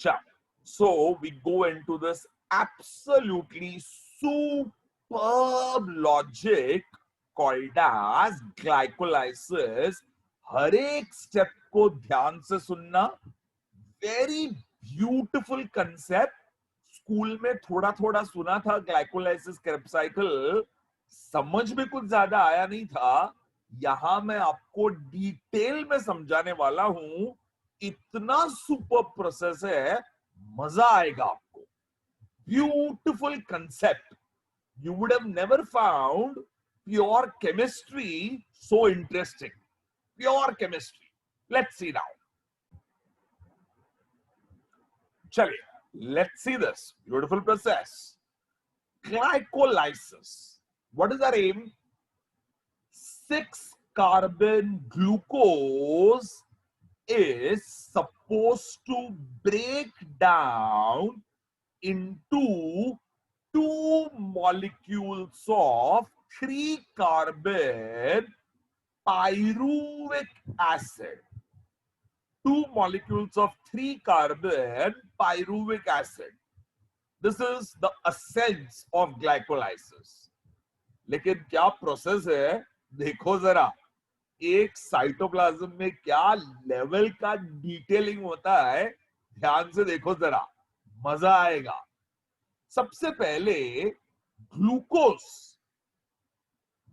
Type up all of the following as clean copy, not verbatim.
Ciao. So we go into this absolutely superb logic called as glycolysis. हर एक step को ध्यान से सुनना. Very beautiful concept. स्कूल में थोड़ा थोड़ा सुना था ग्लाइकोलाइसिस क्रेब्स साइकिल, समझ में कुछ ज्यादा आया नहीं था. यहां मैं आपको डिटेल में समझाने वाला हूं. इतना सुपर प्रोसेस है, मजा आएगा आपको. Beautiful concept. You would have never found pure chemistry so interesting. Pure chemistry. Let's see now. चलिए, let's see this beautiful process. Glycolysis. What is our aim? 6-carbon glucose is supposed to break down into 2 molecules of 3-carbon pyruvic acid. 2 molecules of 3-carbon pyruvic acid. This is the essence of glycolysis. लेकिन क्या process है देखो जरा. एक cytoplasm में क्या level का detailing होता है, ध्यान से देखो जरा, मजा आएगा. सबसे पहले glucose.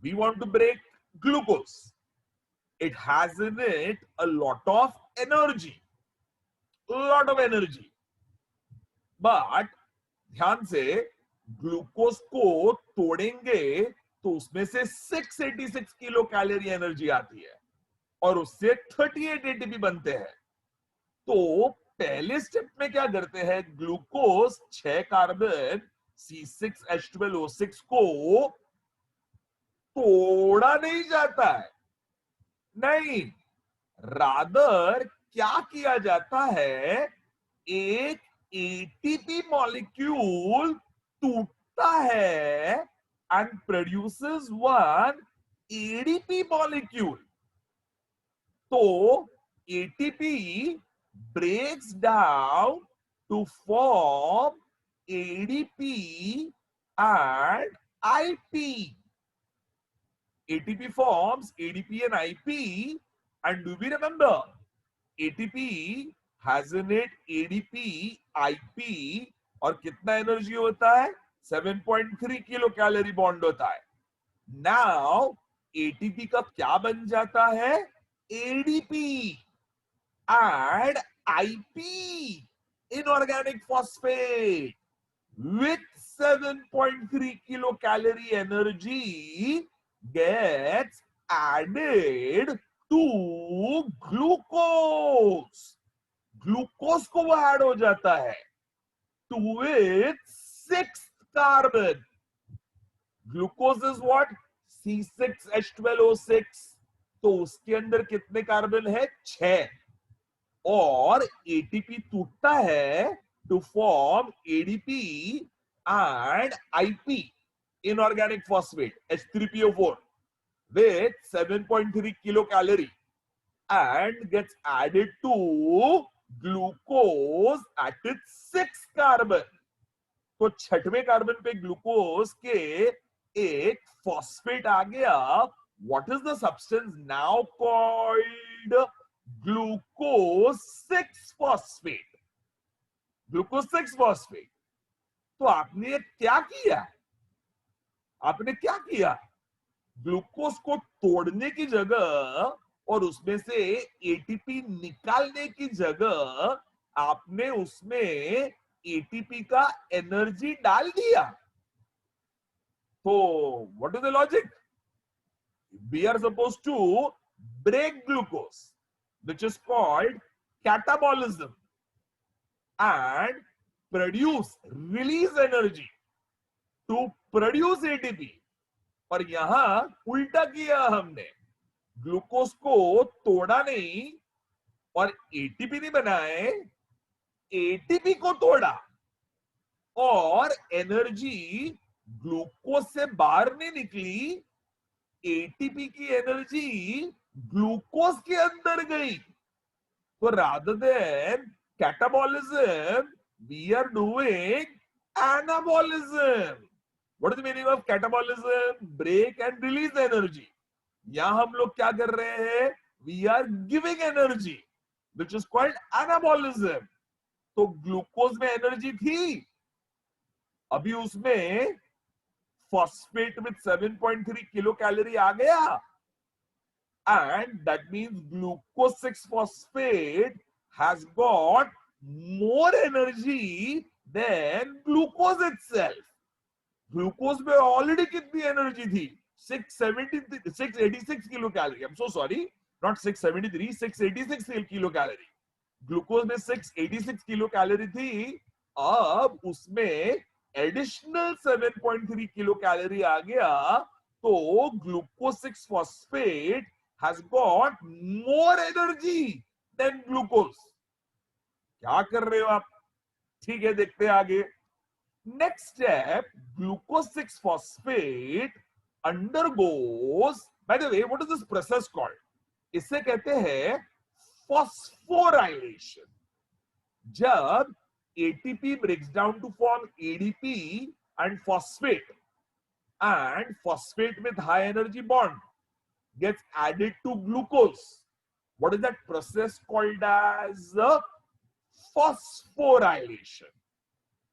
We want to break glucose. It has in it a lot of energy. But ध्यान से, ग्लूकोज को तोड़ेंगे तो उसमें से 686 किलो कैलोरी एनर्जी आती है और उससे 38 एटीपी बनते हैं. तो पहले स्टेप में क्या करते हैं, ग्लूकोज 6 कार्बन C6H12O6 को तोड़ा नहीं जाता है. नहीं, रादर क्या किया जाता है, एक एटीपी मॉलिक्यूल टूटता है एंड प्रोड्यूसेस 1 एडीपी मॉलिक्यूल. तो ATP breaks down to form ADP and IP. ATP forms ADP and IP, and do we remember ATP has in it ADP, IP, और कितना एनर्जी होता है, 7.3 किलो कैलोरी बॉन्ड होता है. Now ATP का क्या बन जाता है, ADP and IP, inorganic phosphate, with 7.3 kilo calorie energy gets added to glucose. Glucose को वो ऐड हो जाता है to its 6th carbon. Glucose is what, C6H12O6. तो उसके अंदर कितने कार्बन है, 6. और एटीपी टूटता है to form ADP and IP, inorganic phosphate, H3PO4, with 7.3 kilocalorie and gets added to glucose at its 6th carbon. तो 6वें कार्बन पे ग्लूकोज के एक फॉस्फेट आ गया. What is the substance now called glucose 6-phosphate? Glucose 6-phosphate. तो आपने क्या किया, ग्लूकोज को तोड़ने की जगह और उसमें से एटीपी निकालने की जगह आपने उसमें एटीपी का एनर्जी डाल दिया. तो what is the logic, we are suppose to break glucose which is called catabolism and release energy to produce ATP. और यहां उल्टा किया हमने, ग्लूकोज को तोड़ा नहीं और एटीपी नहीं बनाए, एटीपी को तोड़ा और एनर्जी ग्लूकोज से बाहर नहीं निकली, एटीपी की एनर्जी ग्लूकोज के अंदर गई. तो rather than catabolism, we are doing anabolism. What is the meaning of catabolism? Break and release energy. यहां हम लोग क्या कर रहे हैं? We are giving energy, which is called anabolism. तो ग्लूकोज में एनर्जी थी, अभी उसमें फॉस्फेट विद 7.3 किलो कैलोरी आ गया, and that means glucose 6 phosphate has got more energy than glucose itself. Glucose में ऑलरेडी कितनी एनर्जी थी? 686 kilo calorie. I'm so sorry, not 673, 686 kilo calorie. Glucose में 686 किलो कैलोरी थी, अब उसमें एडिशनल 7.3 किलो कैलोरी आ गया, तो glucose 6 phosphate has got more energy than glucose. क्या कर रहे हो आप? ठीक है, देखते हैं आगे. Next step, glucose 6 phosphate undergoes, by the way, what is this process called? इसे कहते हैं phosphorylation. जब ATP breaks down to form ADP and phosphate with high energy bond gets added to glucose. What is that process called as? Phosphorylation.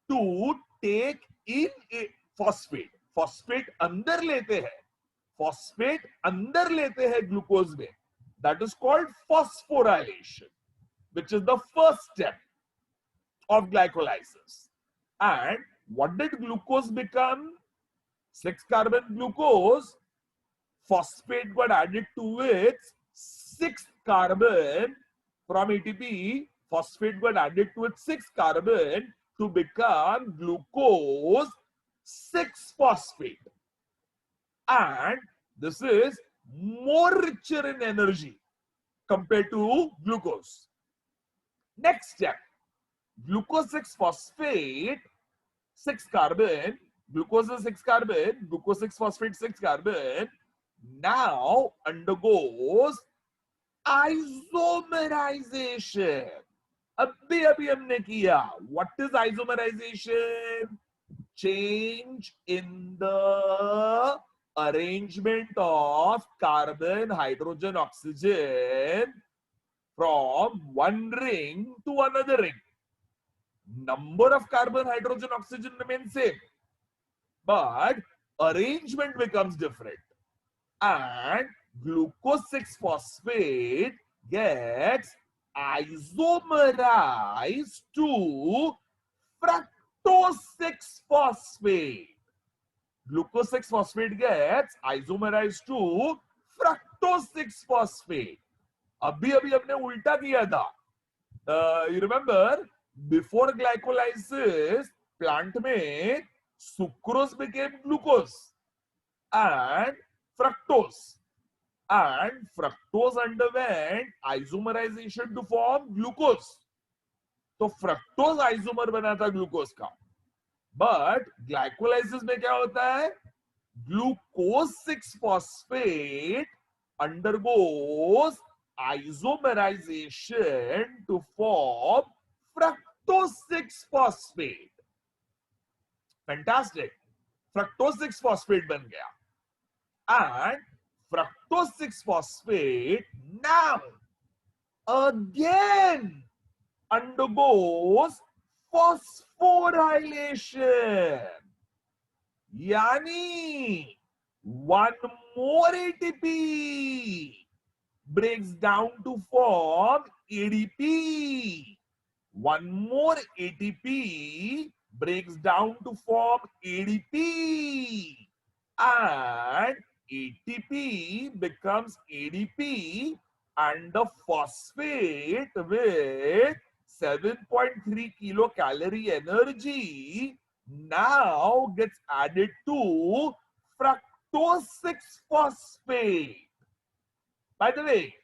To take in a phosphate. Phosphate अंदर लेते हैं. Phosphate अंदर लेते हैं glucose में. That is called phosphorylation, which is the first step of glycolysis. And what did glucose become? 6 carbon glucose. Phosphate got added to its 6th carbon from ATP. Phosphate got added to its 6th carbon to become glucose 6 phosphate. And this is more richer in energy compared to glucose. Next step, glucose 6 phosphate, 6 carbon, glucose is 6 carbon, glucose 6 phosphate 6 carbon, now undergoes isomerization. अभी हमने किया. What is isomerization? Change in the arrangement of carbon, hydrogen, oxygen from one ring to another ring. Number of carbon, hydrogen, oxygen remains same, but arrangement becomes different. And glucose 6 phosphate gets isomerized to fructose 6 phosphate. Glucose 6 phosphate gets isomerized to fructose 6 phosphate. अभी हमने उल्टा किया था. You remember, before glycolysis, plant में sucrose became glucose and fructose. And fructose underwent isomerization to form glucose. तो fructose isomer बना था glucose का. But glycolysis में क्या होता है? Glucose 6 phosphate undergoes isomerization to form fructose 6 phosphate. Fantastic. Fructose 6 phosphate बन गया. And fructose 6 phosphate now again undergoes phosphorylation. Yani one more ATP breaks down to form ADP. One more ATP breaks down to form ADP. And ATP becomes ADP, and the phosphate with 7.3 kilocalorie energy now gets added to fructose 6 phosphate. By the way,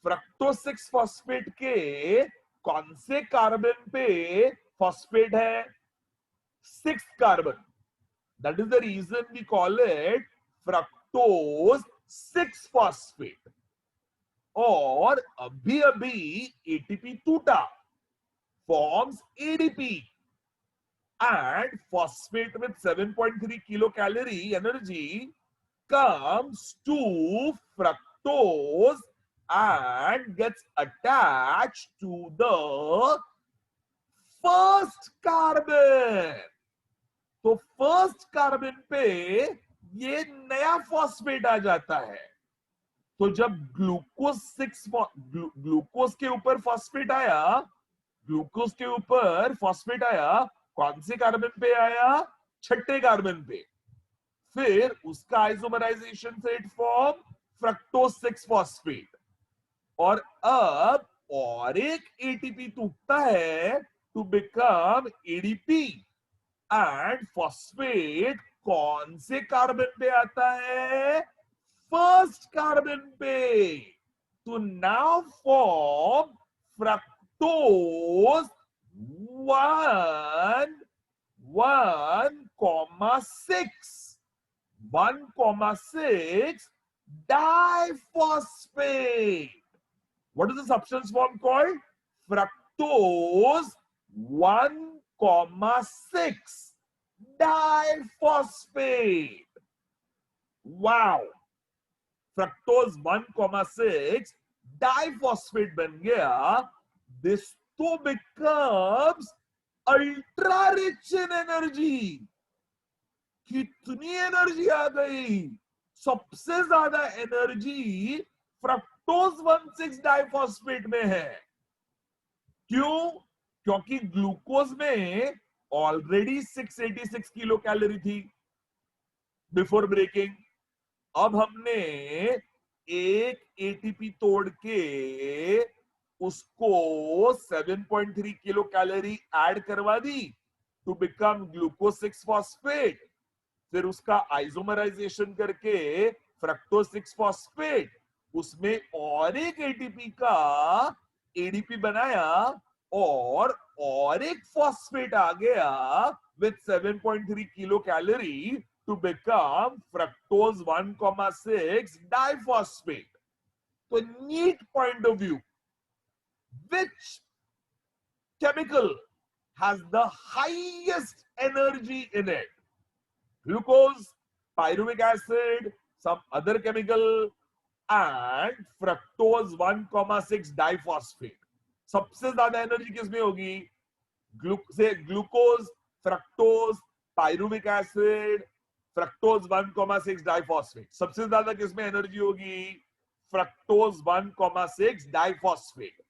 fructose 6 phosphate के कौन से carbon पे phosphate है? 6th carbon. That is the reason we call it fructose 6 phosphate. और अभी ATP टूटा, forms ADP, and phosphate with 7.3 kilocalorie energy comes to fructose and gets attached to the first carbon. तो first carbon पे ये नया phosphate आ जाता है। तो जब ग्लूकोज के ऊपर फॉस्फेट आया, ग्लूकोज के ऊपर फॉस्फेट आया, कौन से कार्बन पे आया? छठे कार्बन पे। फिर उसका आइसोमराइजेशन से इट फॉर्म फ्रक्टोज 6 फॉस्फेट। और अब और एक एटीपी टूटता है to become ADP, and phosphate कौन से कार्बन पे आता है? फर्स्ट कार्बन पे। तो now form fructose 1,6 diphosphate. What is the substance form called? Fructose 1,6 diphosphate. Wow! Fructose 1,6 diphosphate बन गया. This तो becomes ultra rich in energy. कितनी एनर्जी आ गई? सबसे ज्यादा एनर्जी फ्रक्टोज 1,6 डाइफॉस्फेट में है। क्यों? क्योंकि ग्लूकोज में ऑलरेडी 686 किलो कैलोरी थी बिफोर ब्रेकिंग। अब हमने एक एटीपी तोड़ के उसको 7.3 किलो कैलोरी ऐड करवा दी टू बिकम ग्लूकोज 6 फॉस्फेट। फिर उसका आइसोमराइजेशन करके फ्रक्टोज 6 फॉस्फेट, उसमें और एक एटीपी का एडीपी बनाया और एक फॉस्फेट आ गया with 7.3 kilo calorie to become fructose 1,6 diphosphate. तो neat point of view, which chemical has the highest energy in it? Glucose, pyruvic acid, some other chemical, and fructose 1,6 diphosphate. सबसे ज्यादा energy किसमें होगी? Glucose, fructose, pyruvic acid, fructose 1,6 diphosphate. सबसे ज्यादा किसमें energy होगी? Fructose 1,6 diphosphate.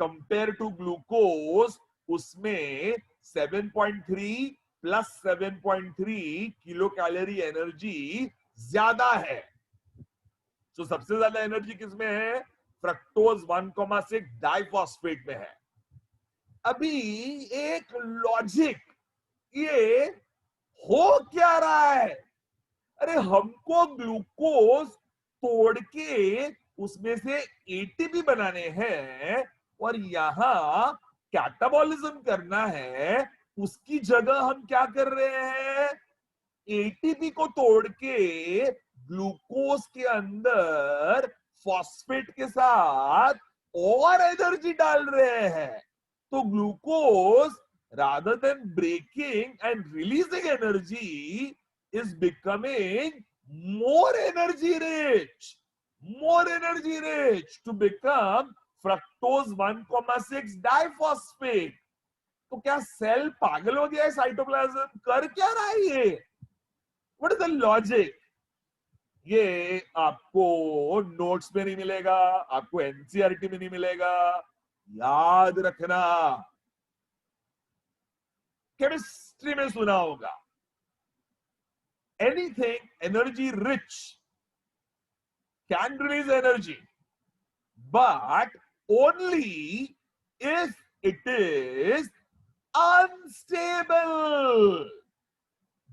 Compare to glucose, उसमें 7.3 plus 7.3 kilo calorie energy ज्यादा है। तो सबसे ज्यादा एनर्जी किसमें है? फ्रक्टोज 1,6 डाइफॉस्फेट में है। अभी एक लॉजिक, ये हो क्या रहा है? अरे हमको ग्लूकोज तोड़ के उसमें से एटीपी बनाने हैं और यहां कैटाबॉलिज्म करना है। उसकी जगह हम क्या कर रहे हैं? एटीपी को तोड़ के ग्लूकोज के अंदर फॉस्फेट के साथ और एनर्जी डाल रहे हैं। तो glucose rather than breaking and releasing energy is becoming more energy rich to become fructose 1,6 diphosphate। तो क्या सेल पागल हो गया है? साइटोप्लाज्म कर क्या रहा है ये? What is the logic? ये आपको नोट्स में नहीं मिलेगा, आपको एनसीईआरटी में नहीं मिलेगा। याद रखना, केमिस्ट्री में सुना होगा, anything energy rich can release energy, but only if it is unstable.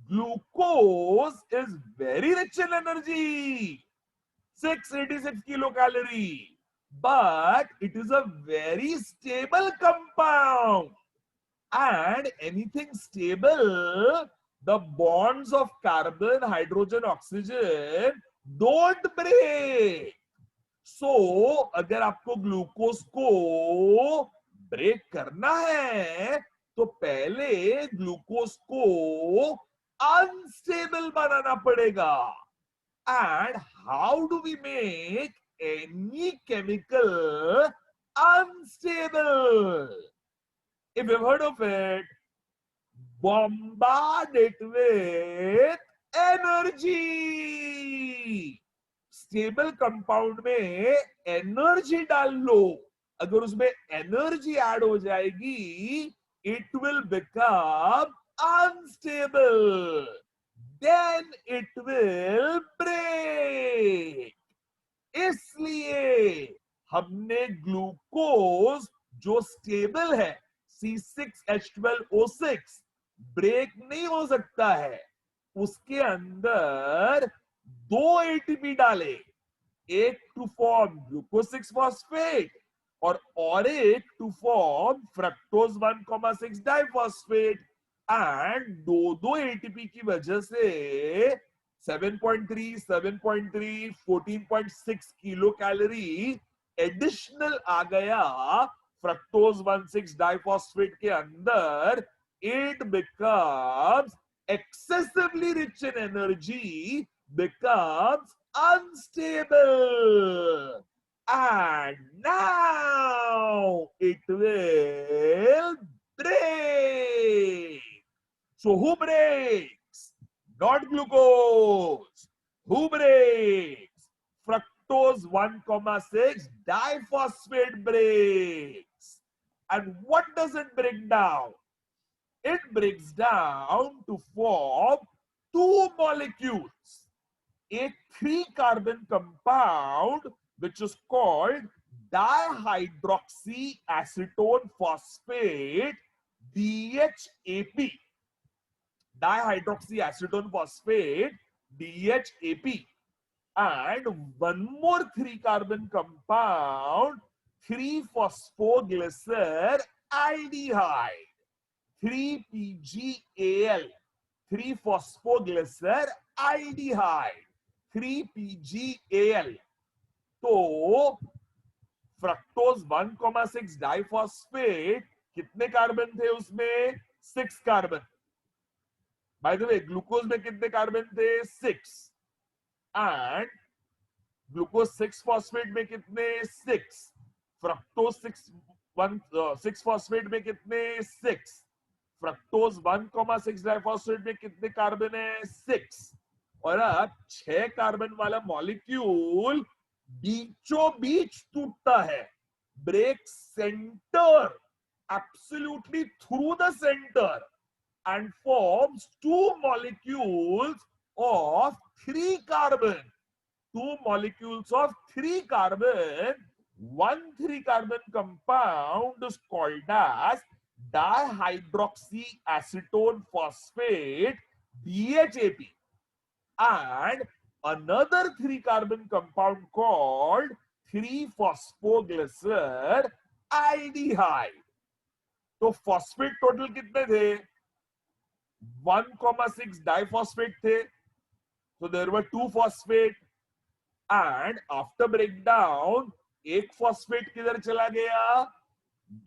Glucose is very rich in energy, 686 kilocalorie, but it is a very stable compound. And anything stable, the bonds of carbon, hydrogen, oxygen don't break. So, अगर आपको glucose को break करना है तो पहले glucose को unstable बनाना पड़ेगा. And how do we make any chemical unstable? If you've heard of it, bombard it with energy. Stable compound में एनर्जी डाल लो. अगर उसमें एनर्जी ऐड हो जाएगी, it will become unstable. Then it will break. इसलिए हमने ग्लूकोज जो स्टेबल है C6H12O6 ब्रेक नहीं हो सकता है, उसके अंदर 2 एटीपी डाले, एक टू फॉर्म ग्लूकोज 6 फॉस्फेट और एक to form fructose 1,6 diphosphate. And दो एटीपी की वजह से 7.3, 7.3, 14.6 किलो कैलोरी एडिशनल आ गया फ्रक्टोज 1,6 डाइफॉस्फेट के अंदर. It becomes excessively rich in energy, becomes unstable, and now it will break. So who breaks? Not glucose. Who breaks? Fructose 1,6 diphosphate breaks. And what does it break down? It breaks down to form 2 molecules. A 3-carbon compound which is called dihydroxyacetone phosphate, DHAP. Dihydroxyacetone phosphate, DHAP. And one more 3-carbon compound, 3-phosphoglycer aldehyde. 3-PGAL, 3-phosphoglycer aldehyde, 3-PGAL. तो fructose 1,6 diphosphate कितने carbon थे उसमें? 6 carbon. By the way glucose में कितने carbon थे? 6. And glucose 6 phosphate में कितने? 6. Fructose 6 phosphate में कितने? 6. फ्रक्टोज 1,6 डाइफॉस्फेट में कितने कार्बन है? 6. और अब 6 कार्बन वाला मॉलिक्यूल बीचों बीच टूटता है. Break centre, absolutely through the centre, and forms 2 molecules of 3 carbon. 2 molecules of 3 carbon. One 3-carbon compound is called as dihydroxyacetone phosphate, DHAP, and another 3-carbon compound called 3-phosphoglycer aldehyde. तो phosphate total कितने थे? 1,6 diphosphate थे. So there were 2 phosphate, and after breakdown एक phosphate किधर चला गया?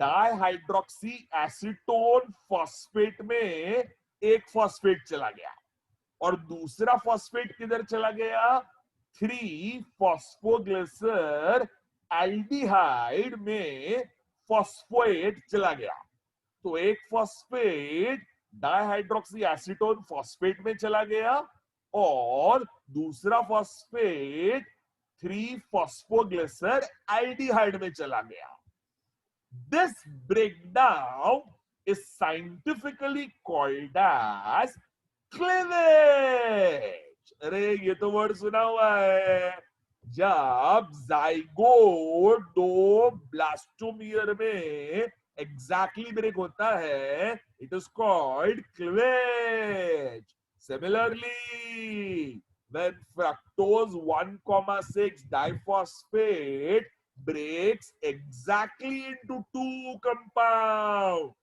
Dihydroxy acetone phosphate में एक फॉस्फेट चला गया. और दूसरा फॉस्फेट किधर चला गया? 3-फॉस्फोग्लिसर एल्डिहाइड में फॉस्फेट चला गया. तो एक फॉस्फेट डाइहाइड्रोक्सी एसीटोन फॉस्फेट में चला गया और दूसरा फॉस्फेट 3-फॉस्फोग्लिसर एल्डिहाइड में चला गया. This breakdown is scientifically called as cleavage. अरे ये तो वर्ड सुना हुआ है. जब जाइगोट 2 ब्लास्टोमियर में एग्जैक्टली ब्रेक होता है, it is called cleavage. Similarly, when fructose 1,6 diphosphate breaks exactly into 2 compounds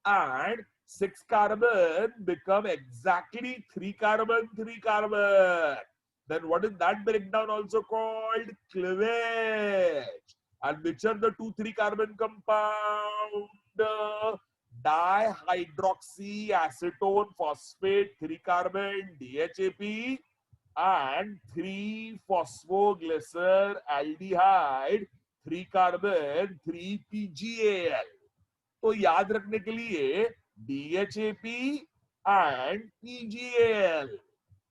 and 6 carbon become exactly 3 carbon, 3 carbon. Then what is that breakdown also called? Cleavage. And which are the 2,3 carbon compound? Dihydroxyacetone phosphate 3 carbon DHAP and 3-phosphoglyceraldehyde 3 carbon 3-PGAL. तो याद रखने के लिए DHAP and PGAL,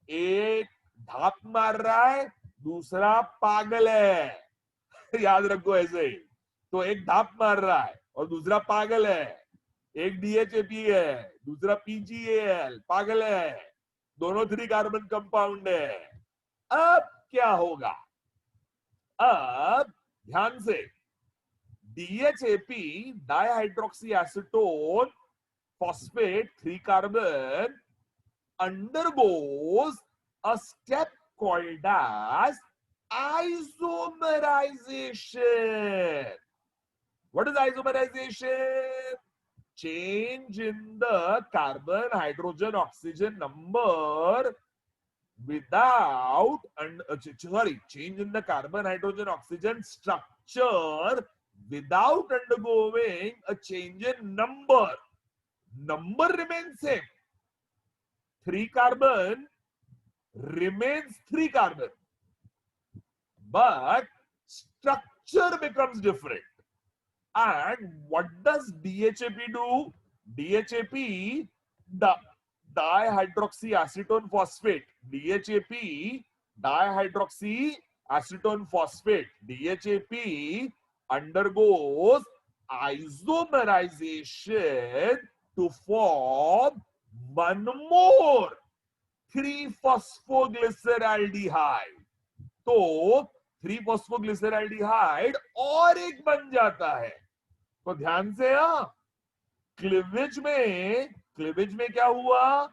एक धाप मार रहा है, दूसरा पागल है। याद रखो ऐसे ही। तो एक धाप मार रहा है और दूसरा पागल है। एक DHAP है, दूसरा PGAL, पागल है। दोनों 3 कार्बन कंपाउंड है। अब क्या होगा? अब ध्यान से, DHAP dihydroxyacetone phosphate 3 carbon undergoes a step called as isomerization. What is isomerization? Change in the carbon, hydrogen, oxygen number without, change in the carbon, hydrogen, oxygen structure without undergoing a change in number. Number remains same. 3 carbon remains 3 carbon, but structure becomes different. And what does DHAP do? DHAP, the dihydroxyacetone phosphate, DHAP dihydroxyacetone phosphate, DHAP undergoes isomerization to form one more 3-phosphoglyceraldehyde. तो 3-phosphoglyceraldehyde और एक बन जाता है। तो ध्यान से, cleavage में क्या हुआ?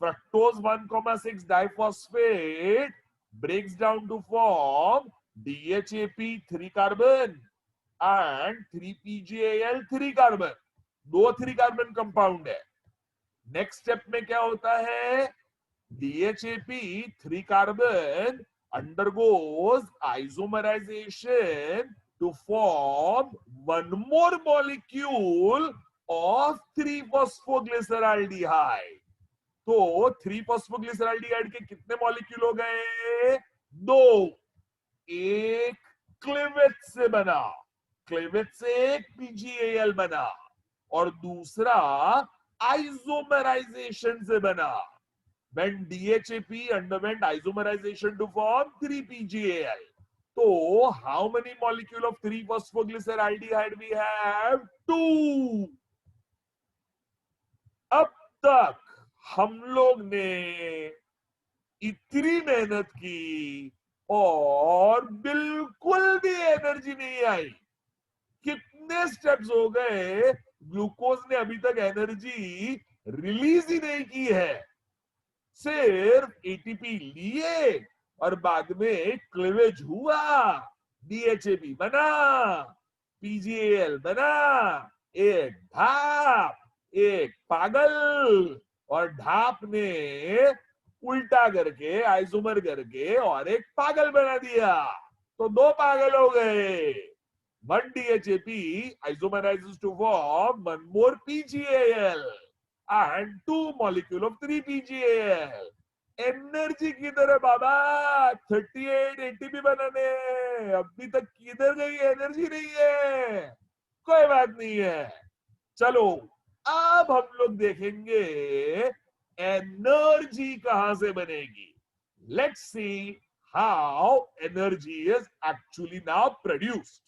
Fructose 1,6 diphosphate breaks down to form DHAP 3 carbon and 3-PGAL 3 carbon. दो 3 कार्बन कंपाउंड है। नेक्स्ट स्टेप में क्या होता है? DHAP 3 carbon undergoes isomerization to form one more molecule of 3-phosphoglyceraldehyde. तो 3-phosphoglyceraldehyde के कितने मॉलिक्यूल हो गए? 2। एक क्लीवेज से बना, क्लीवेज से एक PGAL बना, और दूसरा आइसोमेराइजेशन से बना। When DHAP underwent isomerization to form 3-PGAL. So, how many molecule of 3-phosphoglyceraldehyde we have? 2. अब तक हम लोग ने इतनी मेहनत की और बिल्कुल भी एनर्जी नहीं आई। कितने स्टेप्स हो गए, ग्लूकोज ने अभी तक एनर्जी रिलीज ही नहीं की है। सिर्फ एटीपी लिए और बाद में क्लीवेज हुआ, DHAP बना, PGAL बना, एक ढाप, एक पागल, और ढाप ने उल्टा करके आइसोमर करके और एक पागल बना दिया। तो 2 पागल हो गए। 1 DHAP isomerizes to form one more PGAL and 2 molecule of 3-PGAL. Energy किधर है बाबा? 38 ATP बनाने, अभी तक किधर गई? एनर्जी नहीं है। कोई बात नहीं है, चलो अब हम लोग देखेंगे एनर्जी कहां से बनेगी। Let's see how energy is actually now produced.